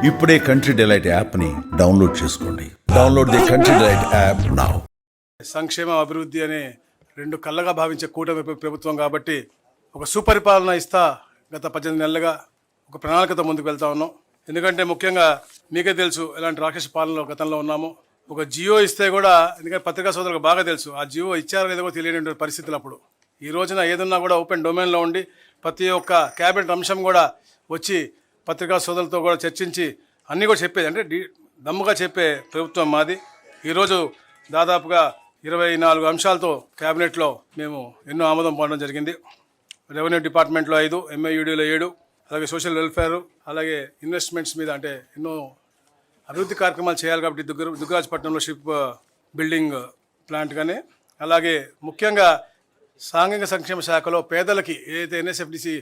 ఇప్పుడే country delight యాప్ని download చేసుకోండి. Download the country delight app now. సంక్షేమ అభివృద్ధి అనే రెండు కళ్ళగా భావించే కూటమి ప్రభుత్వం కాబట్టి ఒక సుపరిపాలన ఇస్తా గత 18 నెలలుగా ఒక ప్రణాళికతో ముందుకు వెళ్తా ఉన్నాం. ఎందుకంటే ముఖ్యంగా మీకే తెలుసు ఎలాంటి రాక్షస పాలనలో గతంలో ఉన్నాము. ఒక జియో ఇస్తే కూడా, ఎందుకంటే పత్రికా సోదరులకు బాగా తెలుసు ఆ జియో ఇచ్చారో లేదో కూడా తెలియని పరిస్థితులు అప్పుడు. ఈ రోజున ఏదన్నా కూడా ఓపెన్ డొమైన్లో ఉండి ప్రతి ఒక్క క్యాబినెట్ అంశం కూడా వచ్చి పత్రికా సోదరులతో కూడా చర్చించి అన్నీ కూడా చెప్పేది, అంటే దమ్ముగా చెప్పే ప్రభుత్వం మాది. ఈరోజు దాదాపుగా 24 అంశాలతో క్యాబినెట్లో మేము ఎన్నో ఆమోదం పొందడం జరిగింది. రెవెన్యూ డిపార్ట్మెంట్లో 5, ఎంఐయుడిలో 7, అలాగే సోషల్ వెల్ఫేర్, అలాగే ఇన్వెస్ట్మెంట్స్ మీద అంటే ఎన్నో అభివృద్ధి కార్యక్రమాలు చేయాలి కాబట్టి దుగ్గరాజపట్నంలో షిప్ బిల్డింగ్ ప్లాంట్ కానీ, అలాగే ముఖ్యంగా సాంఘిక సంక్షేమ శాఖలో పేదలకి ఏదైతే ఎన్ఎస్ఎఫ్డిసి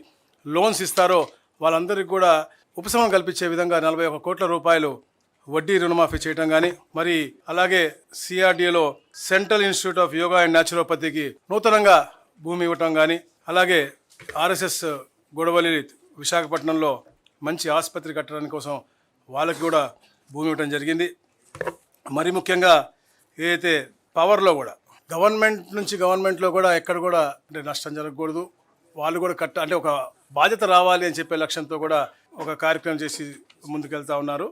లోన్స్ ఇస్తారో వాళ్ళందరికీ కూడా ఉపశమనం కల్పించే విధంగా 41 కోట్ల రూపాయలు వడ్డీ రుణమాఫీ చేయడం కానీ, మరి అలాగే సిఆర్డిఏలో Central Institute of Yoga and న్యాచురోపతికి నూతనంగా భూమి ఇవ్వటం కానీ, అలాగే ఆర్ఎస్ఎస్ గొడవలి విశాఖపట్నంలో మంచి ఆసుపత్రి కట్టడానికి కోసం వాళ్ళకి కూడా భూమి ఇవ్వటం జరిగింది. మరి ముఖ్యంగా ఏదైతే పవర్లో కూడా గవర్నమెంట్లో కూడా ఎక్కడ కూడా అంటే నష్టం జరగకూడదు, వాళ్ళు కూడా అంటే ఒక బాధ్యత రావాలి అని చెప్పే లక్ష్యంతో కూడా ఒక కార్యక్రమం చేసి ముందుకెళ్తా ఉన్నారు.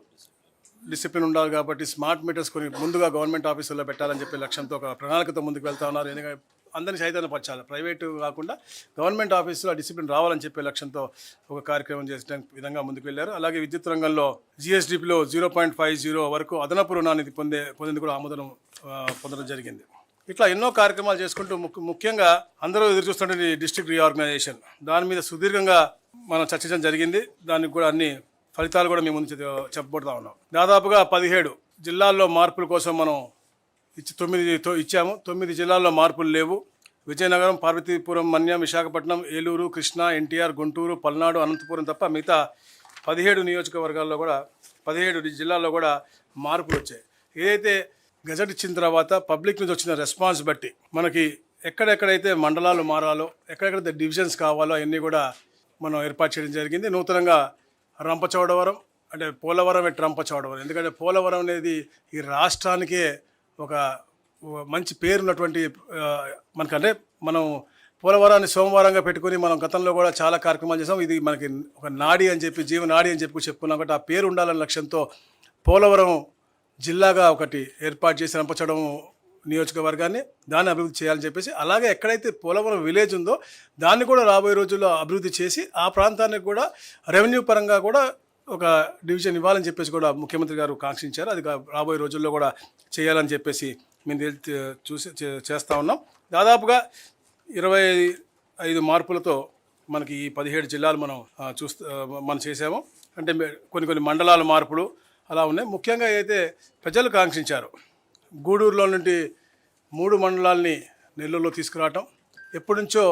డిసిప్లిన్ ఉండాలి కాబట్టి స్మార్ట్ మీటర్స్ కొన్ని ముందుగా గవర్నమెంట్ ఆఫీసుల్లో పెట్టాలని చెప్పే లక్ష్యంతో ఒక ప్రణాళికతో ముందుకు వెళ్తా ఉన్నారు. ఎందుకంటే అందరినీ చైతన్యపరచాలి, ప్రైవేటు కాకుండా గవర్నమెంట్ ఆఫీసులో డిసిప్లిన్ రావాలని చెప్పే లక్ష్యంతో ఒక కార్యక్రమం చేసడానికి విధంగా ముందుకు వెళ్ళారు. అలాగే విద్యుత్ రంగంలో జిఎస్డిపిలో 0.50 వరకు అదనపు రుణాన్ని పొందేందుకు కూడా ఆమోదం పొందడం జరిగింది. ఇట్లా ఎన్నో కార్యక్రమాలు చేసుకుంటూ ముఖ్యంగా అందరూ ఎదురు చూస్తుంటే డిస్ట్రిక్ట్ రీఆర్గనైజేషన్ దాని మీద సుదీర్ఘంగా మనం చర్చించడం జరిగింది. దానికి కూడా అన్ని ఫలితాలు కూడా మేము ముందు చెప్పబోతా ఉన్నాం. దాదాపుగా 17 జిల్లాల్లో మార్పుల కోసం మనం 9 ఇచ్చాము. 9 జిల్లాల్లో మార్పులు లేవు. విజయనగరం, పార్వతీపురం, మన్యం, విశాఖపట్నం, ఏలూరు, కృష్ణా, ఎన్టీఆర్, గుంటూరు, పల్నాడు, అనంతపురం తప్ప మిగతా 17 నియోజకవర్గాల్లో కూడా 17 జిల్లాల్లో కూడా మార్పులు వచ్చాయి. ఏదైతే గజెట్ ఇచ్చిన తర్వాత పబ్లిక్ నుంచి వచ్చిన రెస్పాన్స్ బట్టి మనకి ఎక్కడెక్కడైతే మండలాలు మారాలో, ఎక్కడెక్కడైతే డివిజన్స్ కావాలో అవన్నీ కూడా మనం ఏర్పాటు చేయడం జరిగింది. నూతనంగా రంపచోడవరం అంటే పోలవరం రంపచోడవరం, ఎందుకంటే పోలవరం అనేది ఈ రాష్ట్రానికే ఒక మంచి పేరున్నటువంటి మనకంటే మనం పోలవరాన్ని సోమవారంగా పెట్టుకుని మనం గతంలో కూడా చాలా కార్యక్రమాలు చేసాం. ఇది మనకి ఒక నాడి అని చెప్పి, జీవనాడి అని చెప్పి చెప్పుకున్నాం కాబట్టి ఆ పేరు ఉండాలనే లక్ష్యంతో పోలవరం జిల్లాగా ఒకటి ఏర్పాటు చేసి రంపచోడవరం నియోజకవర్గాన్ని దాన్ని అభివృద్ధి చేయాలని చెప్పేసి, అలాగే ఎక్కడైతే పోలవరం విలేజ్ ఉందో దాన్ని కూడా రాబోయే రోజుల్లో అభివృద్ధి చేసి ఆ ప్రాంతానికి కూడా రెవెన్యూ పరంగా కూడా ఒక డివిజన్ ఇవ్వాలని చెప్పేసి కూడా ముఖ్యమంత్రి గారు కాంక్షించారు. అది రాబోయే రోజుల్లో కూడా చేయాలని చెప్పేసి మేము చేస్తూ ఉన్నాం. దాదాపుగా 25 మార్పులతో మనకి ఈ 17 జిల్లాలు మనం చేసాము. అంటే కొన్ని మండలాల మార్పులు అలా ఉన్నాయి. ముఖ్యంగా అయితే ప్రజలు కాంక్షించారు గూడూరులో నుండి 3 మండలాల్ని నెల్లూరులో తీసుకురావటం. ఎప్పటి నుంచో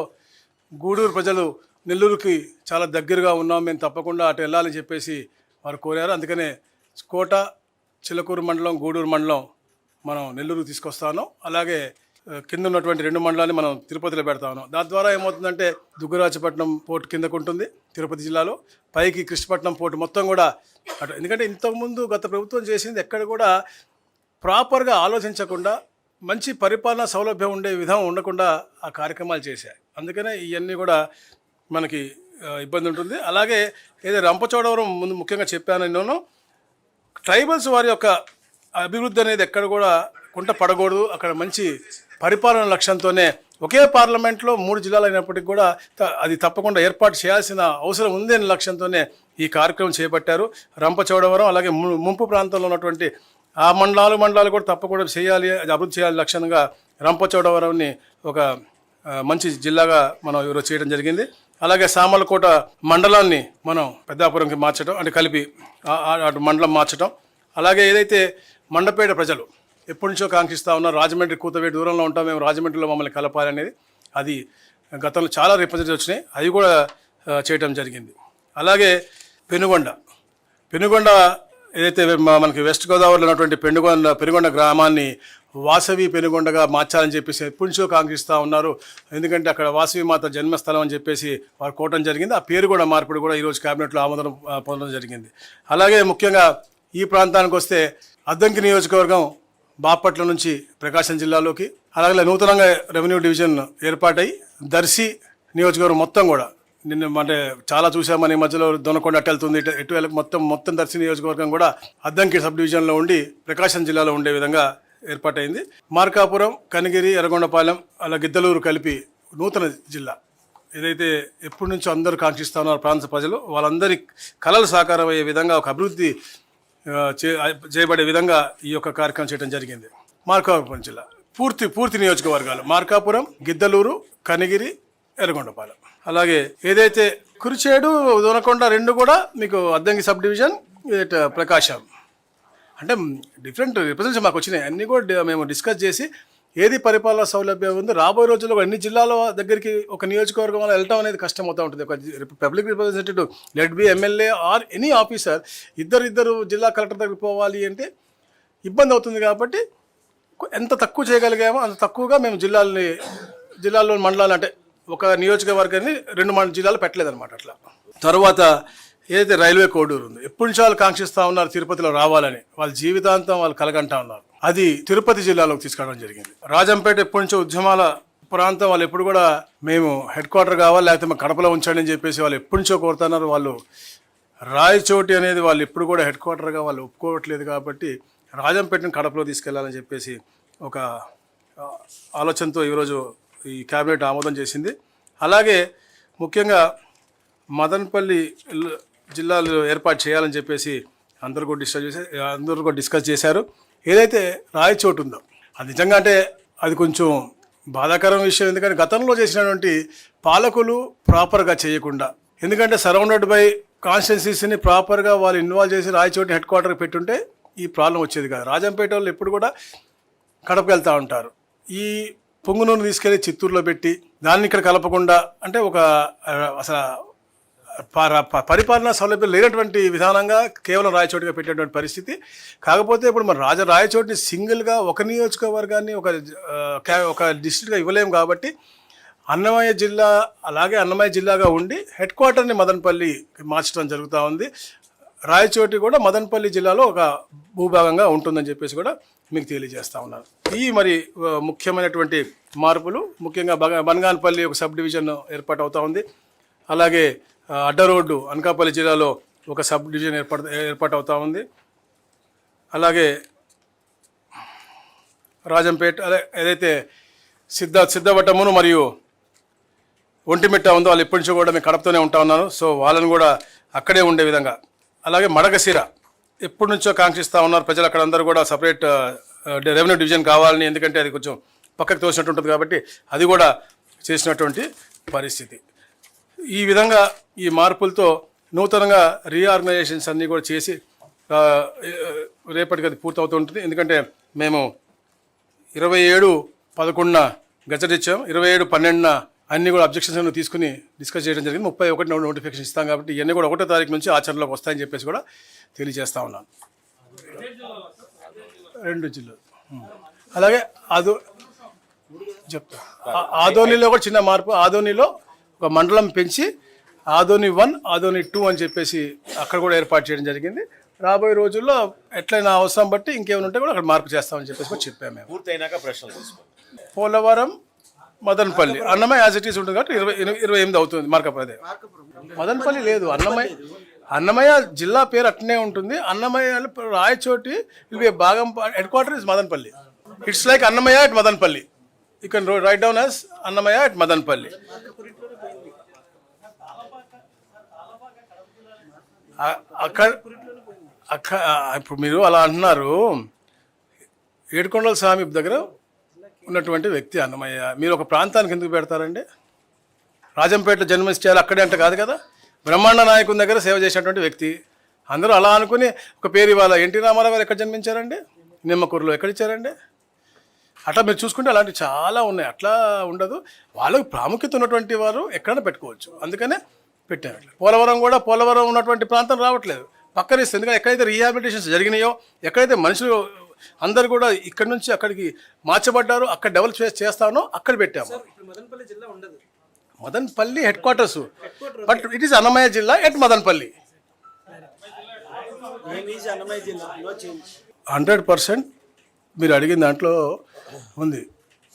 గూడూరు ప్రజలు నెల్లూరుకి చాలా దగ్గరగా ఉన్నాం, మేము తప్పకుండా అటు వెళ్ళాలని చెప్పేసి వారు కోరారు. అందుకనే కోట, చిలకూరు మండలం, గూడూరు మండలం మనం నెల్లూరుకి తీసుకొస్తా ఉన్నాం. అలాగే కింద ఉన్నటువంటి 2 మండలాన్ని మనం తిరుపతిలో పెడతా ఉన్నాం. దాని ద్వారా ఏమవుతుందంటే దుగ్గరాజపట్నం పోర్టు కిందకు ఉంటుంది తిరుపతి జిల్లాలో, పైకి కృష్ణపట్నం పోర్టు మొత్తం కూడా అటు. ఎందుకంటే ఇంతకుముందు గత ప్రభుత్వం చేసింది ఎక్కడ కూడా ప్రాపర్గా ఆలోచించకుండా, మంచి పరిపాలనా సౌలభ్యం ఉండే విధం ఉండకుండా ఆ కార్యక్రమాలు చేశాయి. అందుకనే ఇవన్నీ కూడా మనకి ఇబ్బంది ఉంటుంది. అలాగే ఏదో రంపచోడవరం ముందు ముఖ్యంగా చెప్పాను నేను, ట్రైబల్స్ వారి యొక్క అభివృద్ధి అనేది ఎక్కడ కూడా కుంట పడకూడదు, అక్కడ మంచి పరిపాలన లక్ష్యంతోనే ఒకే పార్లమెంట్లో 3 జిల్లాలు అయినప్పటికీ కూడా అది తప్పకుండా ఏర్పాటు చేయాల్సిన అవసరం ఉంది అనే లక్ష్యంతోనే ఈ కార్యక్రమం చేపట్టారు. రంపచోడవరం అలాగే ముంపు ప్రాంతంలో ఉన్నటువంటి ఆ మండలాలు కూడా తప్పకుండా చేయాలి, అభివృద్ధి చేయాలి లక్ష్యంగా రంపచోడవరంని ఒక మంచి జిల్లాగా మనం ఈరోజు చేయడం జరిగింది. అలాగే సామర్లకోట మండలాన్ని మనం పెద్దాపురంకి మార్చడం, అంటే కలిపి అటు మండలం మార్చడం. అలాగే ఏదైతే మండపేట ప్రజలు ఎప్పటి నుంచో కాంక్షిస్తూ ఉన్నారు, రాజమండ్రి కూతవేటి దూరంలో ఉంటాం మేము, రాజమండ్రిలో మమ్మల్ని కలపాలి అనేది, అది గతంలో చాలా రిప్రజెంటేటివ్స్ వచ్చినాయి, అవి కూడా చేయడం జరిగింది. అలాగే పెనుగొండ ఏదైతే మనకి వెస్ట్ గోదావరిలో ఉన్నటువంటి పెనుగొండ గ్రామాన్ని వాసవి పెనుగొండగా మార్చాలని చెప్పేసి ఎప్పటి నుంచో కాంక్షిస్తూ ఉన్నారు. ఎందుకంటే అక్కడ వాసవి మాత జన్మస్థలం అని చెప్పేసి వారు కోవటం జరిగింది. ఆ పేరు కూడా మార్పిడి కూడా ఈరోజు కేబినెట్లో ఆమోదం పొందడం జరిగింది. అలాగే ముఖ్యంగా ఈ ప్రాంతానికి వస్తే అద్దంకి నియోజకవర్గం బాపట్ల నుంచి ప్రకాశం జిల్లాలోకి, అలాగే నూతనంగా రెవెన్యూ డివిజన్ ఏర్పాటై దర్శి నియోజకవర్గం మొత్తం కూడా నిన్న అంటే చాలా చూసామని మధ్యలో దొనకొండ అటు వెళ్తుంది, ఇటు మొత్తం దర్శి నియోజకవర్గం కూడా అద్దంకి సబ్ డివిజన్లో ఉండి ప్రకాశం జిల్లాలో ఉండే విధంగా ఏర్పాటైంది. మార్కాపురం, కనిగిరి, ఎర్రగొండపాలెం, అలా గిద్దలూరు కలిపి నూతన జిల్లా ఏదైతే ఎప్పటి నుంచో అందరూ కాంక్షిస్తా ఉన్నారు ప్రాంత ప్రజలు, వాళ్ళందరి కళలు సాకారం అయ్యే విధంగా ఒక అభివృద్ధి చేయబడే విధంగా ఈ యొక్క కార్యక్రమం చేయడం జరిగింది. మార్కాపురం జిల్లా పూర్తి నియోజకవర్గాలు మార్కాపురం, గిద్దలూరు, కనిగిరి, ఎర్రగొండపాలెం, అలాగే ఏదైతే కురిచేడు, దొనకొండ రెండు కూడా మీకు అద్దంకి సబ్ డివిజన్, ప్రకాశం. అంటే డిఫరెంట్ రిప్రజెంటేషన్ మాకు వచ్చినాయి. అన్నీ కూడా మేము డిస్కస్ చేసి ఏది పరిపాలన సౌలభ్యం ఉంది రాబోయే రోజుల్లో అన్ని జిల్లాల దగ్గరికి ఒక నియోజకవర్గం వల్ల వెళ్ళటం అనేది కష్టం అవుతూ ఉంటుంది. ఒక public representative let be MLA or any officer ఇద్దరు జిల్లా కలెక్టర్ దగ్గరికి పోవాలి అంటే ఇబ్బంది అవుతుంది. కాబట్టి ఎంత తక్కువ చేయగలిగామో అంత తక్కువగా మేము జిల్లాల్లో మండలాలు అంటే ఒక నియోజకవర్గాన్ని 2 జిల్లాలు పెట్టలేదన్నమాట. అట్లా తర్వాత ఏదైతే రైల్వే కోడూరు ఉంది, ఎప్పటి నుంచి వాళ్ళు కాంక్షిస్తూ ఉన్నారు తిరుపతిలో రావాలని, వాళ్ళ జీవితాంతం వాళ్ళు కలగంటా ఉన్నారు. అది తిరుపతి జిల్లాలోకి తీసుకురావడం జరిగింది. రాజంపేట ఎప్పటి నుంచో ఉద్యమాల ప్రాంతం, వాళ్ళు ఎప్పుడు కూడా మేము హెడ్ క్వార్టర్ కావాలి లేకపోతే మేము కడపలో ఉంచండి అని చెప్పేసి వాళ్ళు ఎప్పటి నుంచో కోరుతున్నారు. వాళ్ళు రాయచోటి అనేది వాళ్ళు ఎప్పుడు కూడా హెడ్ క్వార్టర్గా వాళ్ళు ఒప్పుకోవట్లేదు. కాబట్టి రాజంపేటను కడపలో తీసుకెళ్లాలని చెప్పేసి ఒక ఆలోచనతో ఈరోజు ఈ క్యాబినెట్ ఆమోదం చేసింది. అలాగే ముఖ్యంగా మదనపల్లి జిల్లాలో ఏర్పాటు చేయాలని చెప్పేసి అందరూ కూడా డిస్కస్ చేశారు. ఏదైతే రాయచోటు ఉందో అది నిజంగా అంటే అది కొంచెం బాధాకరం విషయం. ఎందుకంటే గతంలో చేసినటువంటి పాలకులు ప్రాపర్గా చేయకుండా, ఎందుకంటే సరౌండెడ్ బై కాన్స్టిట్యున్సీస్ని ప్రాపర్గా వాళ్ళు ఇన్వాల్వ్ చేసి రాయచోటిని హెడ్ క్వార్టర్ పెట్టుంటే ఈ ప్రాబ్లం వచ్చేది కాదు. రాజంపేట వాళ్ళు ఎప్పుడు కూడా కడపకు వెళ్తూ ఉంటారు. ఈ పొంగునూరు తీసుకెళ్ళి చిత్తూరులో పెట్టి దాన్ని ఇక్కడ కలపకుండా అంటే ఒక అసలు పరిపాలనా సౌలభ్యం లేనటువంటి విధానంగా కేవలం రాయచోటిగా పెట్టేటువంటి పరిస్థితి. కాకపోతే ఇప్పుడు మన రాయచోటిని సింగిల్గా ఒక నియోజకవర్గాన్ని ఒక డిస్ట్రిక్ట్గా ఇవ్వలేము. కాబట్టి అన్నమయ్య జిల్లా అలాగే అన్నమయ్య జిల్లాగా ఉండి హెడ్ క్వార్టర్ని మదనపల్లి మార్చడం జరుగుతూ ఉంది. రాయచోటి కూడా మదనపల్లి జిల్లాలో ఒక భూభాగంగా ఉంటుందని చెప్పేసి కూడా మీకు తెలియజేస్తూ ఉన్నారు. ఈ మరి ముఖ్యమైనటువంటి మార్పులు ముఖ్యంగా బనగానపల్లి ఒక సబ్ డివిజన్ ఏర్పాటు అవుతూ ఉంది. అలాగే అడ్డ రోడ్డు అనకాపల్లి జిల్లాలో ఒక సబ్ డివిజన్ ఏర్పాటు అవుతూ ఉంది. అలాగే రాజంపేట ఏదైతే సిద్ధవటమును మరియు ఒంటిమిట్ట ఉందో వాళ్ళు ఎప్పటి నుంచో కూడా మేము కడపతోనే ఉంటా ఉన్నాను. సో వాళ్ళని కూడా అక్కడే ఉండే విధంగా, అలాగే మడకశిర ఎప్పటి నుంచో కాంక్షిస్తూ ఉన్నారు ప్రజలు. అక్కడ అందరూ కూడా సపరేట్ రెవెన్యూ డివిజన్ కావాలని, ఎందుకంటే అది కొంచెం పక్కకు తోసినట్టు ఉంటుంది కాబట్టి అది కూడా చేసినటువంటి పరిస్థితి. ఈ విధంగా ఈ మార్పులతో నూతనంగా రీఆర్గనైజేషన్స్ అన్నీ కూడా చేసి రేపటికి అది పూర్తవుతూ ఉంటుంది. ఎందుకంటే మేము 27/11 గజెట్ ఇచ్చాం, 27/12 అన్నీ కూడా అబ్జెక్షన్స్ తీసుకుని డిస్కస్ చేయడం జరిగింది. 31 నోటిఫికేషన్ ఇస్తాం. కాబట్టి ఇవన్నీ కూడా 1వ తారీఖు నుంచి ఆచరణలోకి వస్తాయని చెప్పేసి కూడా తెలియజేస్తా ఉన్నాను. 2 జిల్లాలు అలాగే ఆదోనిలో కూడా చిన్న మార్పు. ఆదోనిలో ఒక మండలం పెంచి ఆదోని 1, ఆదోని 2 అని చెప్పేసి అక్కడ కూడా ఏర్పాటు చేయడం జరిగింది. రాబోయే రోజుల్లో ఎట్లయినా అవసరం బట్టి ఇంకేమైనా ఉంటే కూడా అక్కడ మార్పు చేస్తామని చెప్పేసి కూడా చెప్పాము. మేము పూర్తయినాక ప్రశ్నలు తీసుకోండి. Polavaram, Madanapalle, Annamayya as it is ఉంటుంది కాబట్టి 28 అవుతుంది. మార్కపదే మదనపల్లి లేదు, అన్నమయ్య జిల్లా పేరు అట్నే ఉంటుంది. అన్నమయ్య రాయచోటి ఇవి భాగం head quarter is Madanapalle. It's like Annamayya at Madanapalle. You can write down as Annamayya at Madanapalle. ఇప్పుడు మీరు అలా అంటున్నారు. ఏడుకొండల స్వామి దగ్గర ఉన్నటువంటి వ్యక్తి అన్నమయ్య. మీరు ఒక ప్రాంతానికి ఎందుకు పెడతారండి? రాజంపేట జన్మించాలి అక్కడే అంటే కాదు కదా. బ్రహ్మాండ నాయకుని దగ్గర సేవ చేసినటువంటి వ్యక్తి. అందరూ అలా అనుకుని ఒక పేరు ఇవాళ ఎన్టీ రామారావు గారు ఎక్కడ జన్మించారండి? నిమ్మకూరులో. ఎక్కడిచ్చారండి? అట్లా మీరు చూసుకుంటే అలాంటివి చాలా ఉన్నాయి. అట్లా ఉండదు. వాళ్ళకి ప్రాముఖ్యత ఉన్నటువంటి వారు ఎక్కడైనా పెట్టుకోవచ్చు, అందుకనే పెట్టారు. పోలవరం ఉన్నటువంటి ప్రాంతం రావట్లేదు, పక్కనిస్తుంది. ఎందుకంటే ఎక్కడైతే రీహాబిలిటేషన్స్ జరిగినాయో, ఎక్కడైతే మనుషులు అందరు కూడా ఇక్కడ నుంచి అక్కడికి మార్చబడ్డారు. అక్కడ డెవలప్ చేస్తానో అక్కడ పెట్టాము. మదనపల్లి జిల్లా ఉండదు, Madanapalle head quarters, but it is Annamayya జిల్లా ఎట్ మదనపల్లి. 100% మీరు అడిగిన దాంట్లో ఉంది.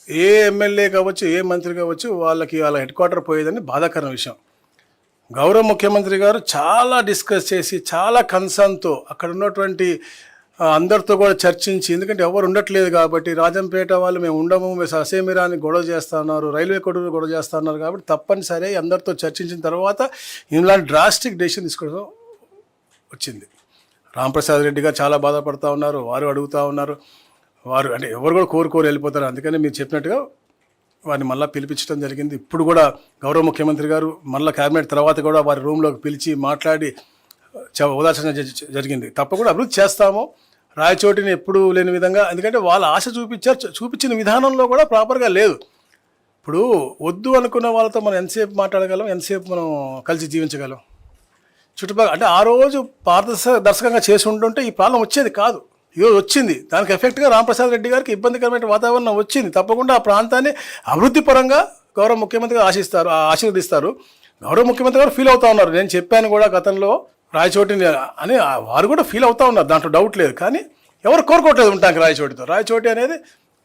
ఏ ఎమ్మెల్యే కావచ్చు, ఏ మంత్రి కావచ్చు, వాళ్ళ హెడ్ క్వార్టర్ పోయేదని బాధాకరమైన విషయం. గౌరవ ముఖ్యమంత్రి గారు చాలా డిస్కస్ చేసి చాలా కన్సర్న్తో అక్కడ ఉన్నటువంటి అందరితో కూడా చర్చించి, ఎందుకంటే ఎవరు ఉండట్లేదు కాబట్టి రాజంపేట వాళ్ళు మేము ఉండము, మేము అసేమిరాని గొడవ చేస్తున్నారు, రైల్వే కొడుకు గొడవ చేస్తున్నారు కాబట్టి తప్పనిసరి అందరితో చర్చించిన తర్వాత ఇలాంటి డ్రాస్టిక్ డెసిషన్ తీసుకోవడం వచ్చింది. రాంప్రసాద్ రెడ్డి గారు చాలా బాధపడుతూ ఉన్నారు, వారు అడుగుతూ ఉన్నారు, వారు అంటే ఎవరు కూడా కోరుకోరు వెళ్ళిపోతారు. అందుకని మీరు చెప్పినట్టుగా వారిని మళ్ళీ పిలిపించడం జరిగింది. ఇప్పుడు కూడా గౌరవ ముఖ్యమంత్రి గారు మళ్ళీ క్యాబినెట్ తర్వాత కూడా వారి రూమ్లోకి పిలిచి మాట్లాడి ఓదార్చన జరిగింది. తప్పకుండా అభివృద్ధి చేస్తాము. రాయచోటిని ఎప్పుడు లేని విధంగా, ఎందుకంటే వాళ్ళ ఆశ చూపించిన విధానంలో కూడా ప్రాపర్గా లేదు. ఇప్పుడు వద్దు అనుకున్న వాళ్ళతో మనం ఎంతసేపు మాట్లాడగలం, ఎంతసేపు మనం కలిసి జీవించగలం? చుట్టుపక్కల అంటే ఆ రోజు పారదర్శకంగా చేసి ఉంటుంటే ఈ ప్రాబ్లం వచ్చేది కాదు. ఈరోజు వచ్చింది. దానికి ఎఫెక్ట్గా రాంప్రసాద్ రెడ్డి గారికి ఇబ్బందికరమైన వాతావరణం వచ్చింది. తప్పకుండా ఆ ప్రాంతాన్ని అభివృద్ధి పరంగా గౌరవ ముఖ్యమంత్రి గారు ఆశీర్వదిస్తారు. గౌరవ ముఖ్యమంత్రి గారు ఫీల్ అవుతూ ఉన్నారు. నేను చెప్పాను కూడా గతంలో రాయచోటిని అని, వారు కూడా ఫీల్ అవుతూ ఉన్నారు, దాంట్లో డౌట్ లేదు. కానీ ఎవరు కోరుకోవట్లేదు ఉంటానికి రాయచోటితో. రాయచోటి అనేది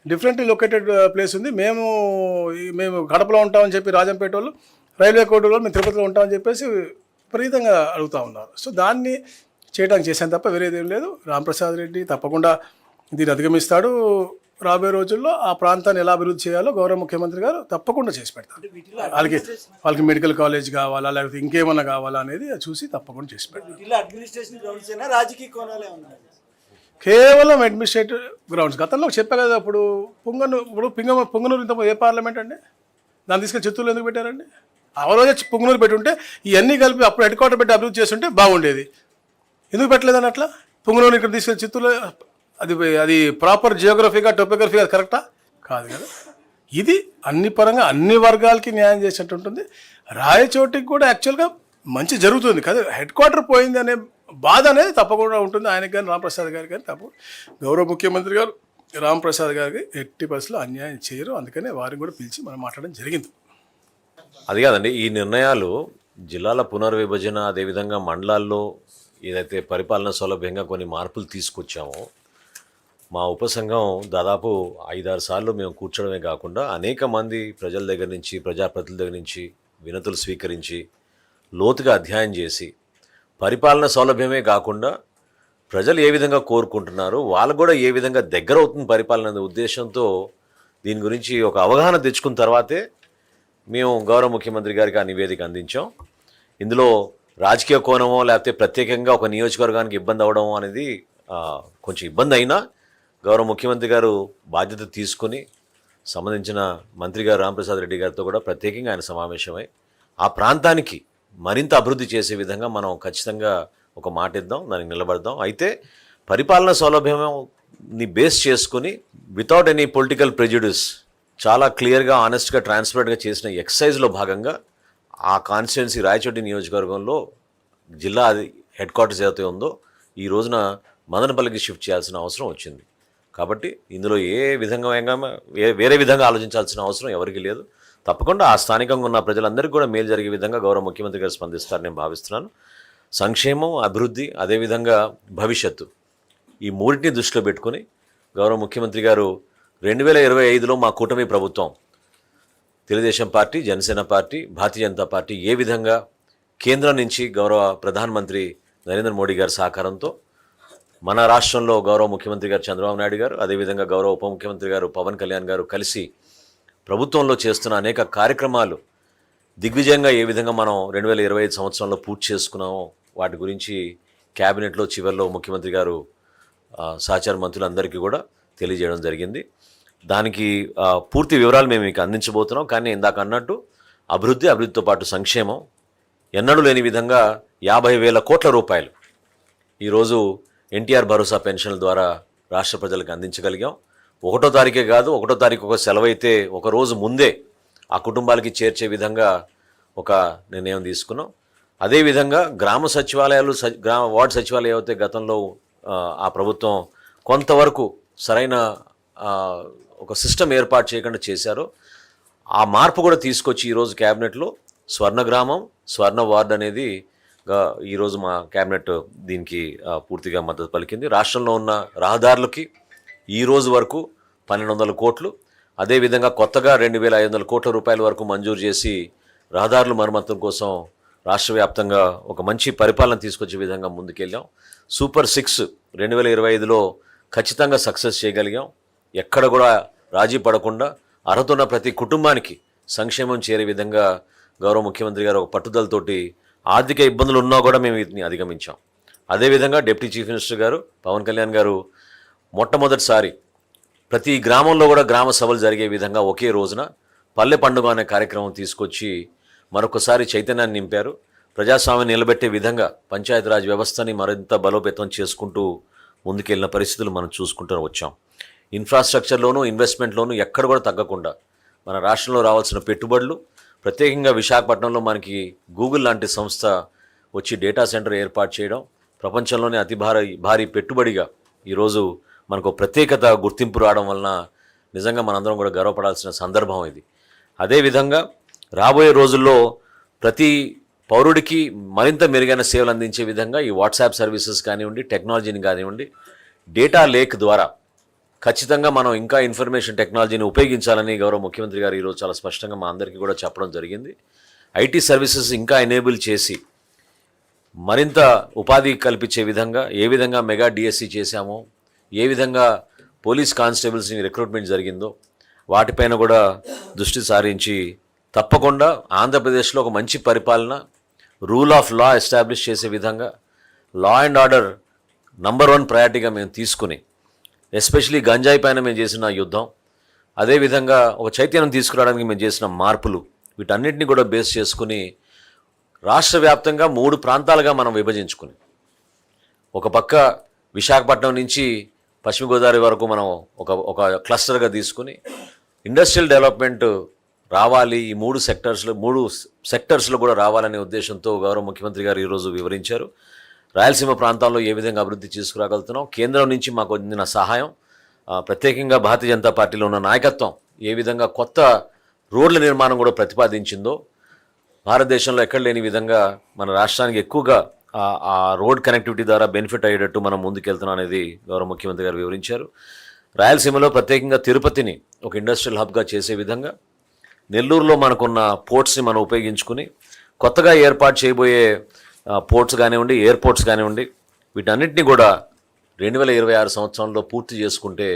డిఫరెంట్లీ లొకేటెడ్ ప్లేస్ ఉంది. మేము కడపలో ఉంటామని చెప్పి రాజంపేట వాళ్ళు, రైల్వే కోర్టులో మేము తిరుపతిలో ఉంటామని చెప్పేసి విపరీతంగా అడుగుతూ ఉన్నారు. సో దాన్ని చేయడానికి చేశాను తప్ప వేరేది ఏం లేదు. రాంప్రసాద్ రెడ్డి తప్పకుండా దీన్ని అధిగమిస్తాడు. రాబోయే రోజుల్లో ఆ ప్రాంతాన్ని ఎలా అభివృద్ధి చేయాలో గౌరవ ముఖ్యమంత్రి గారు తప్పకుండా చేసి పెడతారు. వాళ్ళకి మెడికల్ కాలేజ్ కావాలా, లేకపోతే ఇంకేమన్నా కావాలా అనేది చూసి తప్పకుండా చేసి పెడతారు. కేవలం అడ్మినిస్ట్రేటివ్ గ్రౌండ్స్. గతంలో చెప్పా కదా, ఇప్పుడు పుంగనూరు ఇంత ఏ పార్లమెంట్ అండి, దాన్ని తీసుకెళ్ళి చిత్తూరులో ఎందుకు పెట్టారండి? ఆ రోజే పుంగనూరు పెట్టుంటే ఇవన్నీ కలిపి అప్పుడు హెడ్ క్వార్టర్ పెట్టి అభివృద్ధి చేస్తుంటే బాగుండేది. ఎందుకు పెట్టలేదని అట్లా? పుంగనూరు ఇక్కడ తీసుకెళ్ళి చిత్తూరులో అది ప్రాపర్ జియోగ్రఫీగా, టోపోగ్రఫీగా కరెక్టా కాదు కదా. ఇది అన్ని పరంగా అన్ని వర్గాలకి న్యాయం చేసినట్టు ఉంటుంది. రాయచోటికి కూడా యాక్చువల్గా మంచి జరుగుతుంది కదా. హెడ్ క్వార్టర్ పోయింది అనే బాధ అనేది తప్పకుండా ఉంటుంది ఆయనకి కానీ, రాంప్రసాద్ గారికి కానీ. గౌరవ ముఖ్యమంత్రి గారు రాంప్రసాద్ గారికి 80% అన్యాయం చేయరు. అందుకనే వారిని కూడా పిలిచి మనం మాట్లాడడం జరిగింది. అది కాదండి, ఈ నిర్ణయాలు జిల్లాల పునర్విభజన, అదేవిధంగా మండలాల్లో ఏదైతే పరిపాలన సౌలభ్యంగా కొన్ని మార్పులు తీసుకొచ్చామో, మా ఉపసంఘం దాదాపు 5-6 సార్లు మేము కూర్చోడమే కాకుండా అనేక మంది ప్రజల దగ్గర నుంచి, ప్రజాప్రతినిధుల దగ్గర నుంచి వినతులు స్వీకరించి లోతుగా అధ్యయనం చేసి పరిపాలన సౌలభ్యమే కాకుండా ప్రజలు ఏ విధంగా కోరుకుంటున్నారు, వాళ్ళకు కూడా ఏ విధంగా దగ్గర అవుతుంది పరిపాలన అనే ఉద్దేశంతో దీని గురించి ఒక అవగాహన తెచ్చుకున్న తర్వాతే మేము గౌరవ ముఖ్యమంత్రి గారికి ఆ నివేదిక అందించాం. ఇందులో రాజకీయ కోణమో లేకపోతే ప్రత్యేకంగా ఒక నియోజకవర్గానికి ఇబ్బంది అవ్వడం అనేది కొంచెం ఇబ్బంది అయినా గౌరవ ముఖ్యమంత్రి గారు బాధ్యత తీసుకుని సంబంధించిన మంత్రి గారు రాంప్రసాద్ రెడ్డి గారితో కూడా ప్రత్యేకంగా ఆయన సమావేశమై ఆ ప్రాంతానికి మరింత అభివృద్ధి చేసే విధంగా మనం ఖచ్చితంగా ఒక మాట ఇద్దాం, దానికి నిలబడదాం. అయితే పరిపాలన సౌలభ్యంని బేస్ చేసుకుని వితౌట్ ఎనీ పొలిటికల్ ప్రెజుడిస్ చాలా క్లియర్గా, ఆనెస్ట్గా, ట్రాన్స్పరెంట్గా చేసిన ఎక్సర్సైజ్లో భాగంగా ఆ కాన్స్టిట్యున్సీ రాయచోటి నియోజకవర్గంలో జిల్లా హెడ్ క్వార్టర్స్ ఏదైతే ఉందో ఈ రోజున మదనపల్లికి షిఫ్ట్ చేయాల్సిన అవసరం వచ్చింది. కాబట్టి ఇందులో వేరే విధంగా ఆలోచించాల్సిన అవసరం ఎవరికి లేదు. తప్పకుండా ఆ స్థానికంగా ఉన్న ప్రజలందరికీ కూడా మేలు జరిగే విధంగా గౌరవ ముఖ్యమంత్రి గారు స్పందిస్తారని నేను భావిస్తున్నాను. సంక్షేమం, అభివృద్ధి, అదేవిధంగా భవిష్యత్తు, ఈ మూడింటిని దృష్టిలో పెట్టుకుని గౌరవ ముఖ్యమంత్రి గారు 2025లో మా కూటమి ప్రభుత్వం Telugu Desam party, Janasena party, Bharatiya Janata party ఏ విధంగా కేంద్రం నుంచి గౌరవ ప్రధానమంత్రి నరేంద్ర మోడీ గారి సహకారంతో మన రాష్ట్రంలో గౌరవ ముఖ్యమంత్రి గారు చంద్రబాబు నాయుడు గారు, అదేవిధంగా గౌరవ ఉప ముఖ్యమంత్రి గారు పవన్ కళ్యాణ్ గారు కలిసి ప్రభుత్వంలో చేస్తున్న అనేక కార్యక్రమాలు దిగ్విజయంగా ఏ విధంగా మనం 2025 సంవత్సరంలో పూర్తి చేసుకున్నామో వాటి గురించి క్యాబినెట్లో చివరిలో ముఖ్యమంత్రి గారు సహచార మంత్రులందరికీ కూడా తెలియజేయడం జరిగింది. దానికి పూర్తి వివరాలు మేము మీకు అందించబోతున్నాం. కానీ ఇందాక అన్నట్టు అభివృద్ధితో పాటు సంక్షేమం ఎన్నడూ లేని విధంగా 50,000 కోట్ల రూపాయలు ఈరోజు ఎన్టీఆర్ భరోసా పెన్షన్ల ద్వారా రాష్ట్ర ప్రజలకు అందించగలిగాం. 1వ తారీఖే కాదు, 1వ తారీఖు ఒక సెలవు అయితే ఒక రోజు ముందే ఆ కుటుంబాలకి చేర్చే విధంగా ఒక నిర్ణయం తీసుకున్నాం. అదేవిధంగా గ్రామ సచివాలయాలు, వార్డు సచివాలయాలు అయితే గతంలో ఆ ప్రభుత్వం కొంతవరకు సరైన ఒక సిస్టమ్ ఏర్పాటు చేయకుండా చేశారో ఆ మార్పు కూడా తీసుకొచ్చి ఈరోజు క్యాబినెట్లో స్వర్ణ గ్రామం స్వర్ణ వార్డ్ అనేది ఈరోజు మా క్యాబినెట్ దీనికి పూర్తిగా మద్దతు పలికింది. రాష్ట్రంలో ఉన్న రహదారులకి ఈ రోజు వరకు 1200 కోట్లు, అదేవిధంగా కొత్తగా 2500 కోట్ల రూపాయల వరకు మంజూరు చేసి రహదారుల మరమ్మతుల కోసం రాష్ట్ర వ్యాప్తంగా ఒక మంచి పరిపాలన తీసుకొచ్చే విధంగా ముందుకెళ్ళాం. సూపర్ 6 2025లో ఖచ్చితంగా సక్సెస్ చేయగలిగాం. ఎక్కడ కూడా రాజీ పడకుండా అర్హత ఉన్న ప్రతి కుటుంబానికి సంక్షేమం చేరే విధంగా గౌరవ ముఖ్యమంత్రి గారు ఒక పట్టుదలతోటి ఆర్థిక ఇబ్బందులు ఉన్నా కూడా మేము వీటిని అధిగమించాం. అదేవిధంగా డిప్యూటీ చీఫ్ మినిస్టర్ గారు పవన్ కళ్యాణ్ గారు మొట్టమొదటిసారి ప్రతి గ్రామంలో కూడా గ్రామ సభలు జరిగే విధంగా ఒకే రోజున పల్లె పండుగ అనే కార్యక్రమం తీసుకొచ్చి మరొకసారి చైతన్యాన్ని నింపారు. ప్రజాస్వామ్యం నిలబెట్టే విధంగా పంచాయతీరాజ్ వ్యవస్థని మరింత బలోపేతం చేసుకుంటూ ముందుకెళ్ళిన పరిస్థితులు మనం చూసుకుంటూ వచ్చాం. ఇన్ఫ్రాస్ట్రక్చర్లోనూ ఇన్వెస్ట్మెంట్లోనూ ఎక్కడ కూడా తగ్గకుండా మన రాష్ట్రంలో రావాల్సిన పెట్టుబడులు, ప్రత్యేకంగా విశాఖపట్నంలో మనకి గూగుల్ లాంటి సంస్థ వచ్చి డేటా సెంటర్ ఏర్పాటు చేయడం, ప్రపంచంలోనే అతి భారీ పెట్టుబడిగా ఈరోజు మనకు ప్రత్యేకత గుర్తింపు రావడం వలన నిజంగా మనందరం కూడా గర్వపడాల్సిన సందర్భం ఇది. అదేవిధంగా రాబోయే రోజుల్లో ప్రతి పౌరుడికి మరింత మెరుగైన సేవలు అందించే విధంగా ఈ వాట్సాప్ సర్వీసెస్ కానివ్వండి, టెక్నాలజీని కానివ్వండి, డేటా లేక్ ద్వారా ఖచ్చితంగా మనం ఇంకా ఇన్ఫర్మేషన్ టెక్నాలజీని ఉపయోగించాలని గౌరవ ముఖ్యమంత్రి గారు ఈరోజు చాలా స్పష్టంగా మా అందరికీ కూడా చెప్పడం జరిగింది. ఐటీ సర్వీసెస్ ఇంకా ఎనేబుల్ చేసి మరింత ఉపాధి కల్పించే విధంగా ఏ విధంగా మెగా డిఎస్సి చేశామో, ఏ విధంగా పోలీస్ కానిస్టేబుల్స్ని రిక్రూట్మెంట్ జరిగిందో వాటిపైన కూడా దృష్టి సారించి తప్పకుండా ఆంధ్రప్రదేశ్లో ఒక మంచి పరిపాలన, రూల్ ఆఫ్ లా ఎస్టాబ్లిష్ చేసే విధంగా లా అండ్ ఆర్డర్ నంబర్ 1 ప్రయారిటీగా మేము తీసుకుని, ఎస్పెషలీ గంజాయి పైన మేము చేసిన యుద్ధం, అదేవిధంగా ఒక చైతన్యం తీసుకురావడానికి మేము చేసిన మార్పులు, వీటన్నిటిని కూడా బేస్ చేసుకుని రాష్ట్ర వ్యాప్తంగా 3 ప్రాంతాలుగా మనం విభజించుకుని, ఒక పక్క విశాఖపట్నం నుంచి పశ్చిమ గోదావరి వరకు మనం ఒక క్లస్టర్గా తీసుకుని ఇండస్ట్రియల్ డెవలప్మెంట్ రావాలి, ఈ 3 సెక్టర్స్లో కూడా రావాలనే ఉద్దేశంతో గౌరవ ముఖ్యమంత్రి గారు ఈరోజు వివరించారు. రాయలసీమ ప్రాంతాల్లో ఏ విధంగా అభివృద్ధి తీసుకురాగలుగుతున్నాం, కేంద్రం నుంచి మాకు అందిన సహాయం, ప్రత్యేకంగా భారతీయ జనతా పార్టీలో ఉన్న నాయకత్వం ఏ విధంగా కొత్త రోడ్ల నిర్మాణం కూడా ప్రతిపాదించిందో, భారతదేశంలో ఎక్కడ లేని విధంగా మన రాష్ట్రానికి ఎక్కువగా ఆ రోడ్ కనెక్టివిటీ ద్వారా బెనిఫిట్ అయ్యేటట్టు మనం ముందుకెళ్తున్నాం అనేది గౌరవ ముఖ్యమంత్రి గారు వివరించారు. రాయలసీమలో ప్రత్యేకంగా తిరుపతిని ఒక ఇండస్ట్రియల్ హబ్గా చేసే విధంగా, నెల్లూరులో మనకున్న పోర్ట్స్ని మనం ఉపయోగించుకుని కొత్తగా ఏర్పాటు చేయబోయే పోర్ట్స్ కానివ్వండి, ఎయిర్పోర్ట్స్ కానివ్వండి, వీటన్నిటిని కూడా 2026 సంవత్సరంలో పూర్తి చేసుకుంటే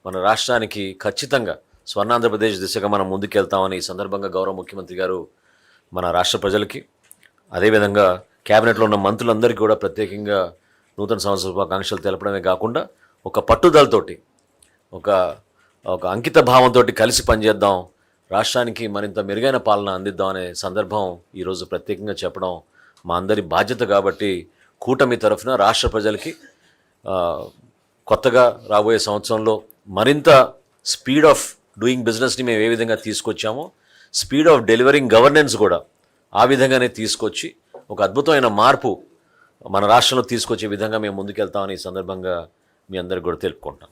మన రాష్ట్రానికి ఖచ్చితంగా స్వర్ణాంధ్రప్రదేశ్ దిశగా మనం ముందుకెళ్తామని ఈ సందర్భంగా గౌరవ ముఖ్యమంత్రి గారు మన రాష్ట్ర ప్రజలకి, అదేవిధంగా క్యాబినెట్లో ఉన్న మంత్రులందరికీ కూడా ప్రత్యేకంగా నూతన సంవత్సర శుభాకాంక్షలు తెలపడమే కాకుండా ఒక పట్టుదలతోటి, ఒక అంకిత భావంతో కలిసి పనిచేద్దాం, రాష్ట్రానికి మరింత మెరుగైన పాలన అందిద్దాం అనే సందర్భం ఈరోజు ప్రత్యేకంగా చెప్పడం మా అందరి బాధ్యత. కాబట్టి కూటమి తరఫున రాష్ట్ర ప్రజలకి కొత్తగా రాబోయే సంవత్సరంలో మరింత స్పీడ్ ఆఫ్ డూయింగ్ బిజినెస్ని మేము ఏ విధంగా తీసుకొచ్చామో, స్పీడ్ ఆఫ్ డెలివరింగ్ గవర్నెన్స్ కూడా ఆ విధంగానే తీసుకొచ్చి ఒక అద్భుతమైన మార్పు మన రాష్ట్రంలో తీసుకొచ్చే విధంగా మేము ముందుకెళ్తామని ఈ సందర్భంగా మీ అందరికీ కూడా తెలుపుకుంటాం.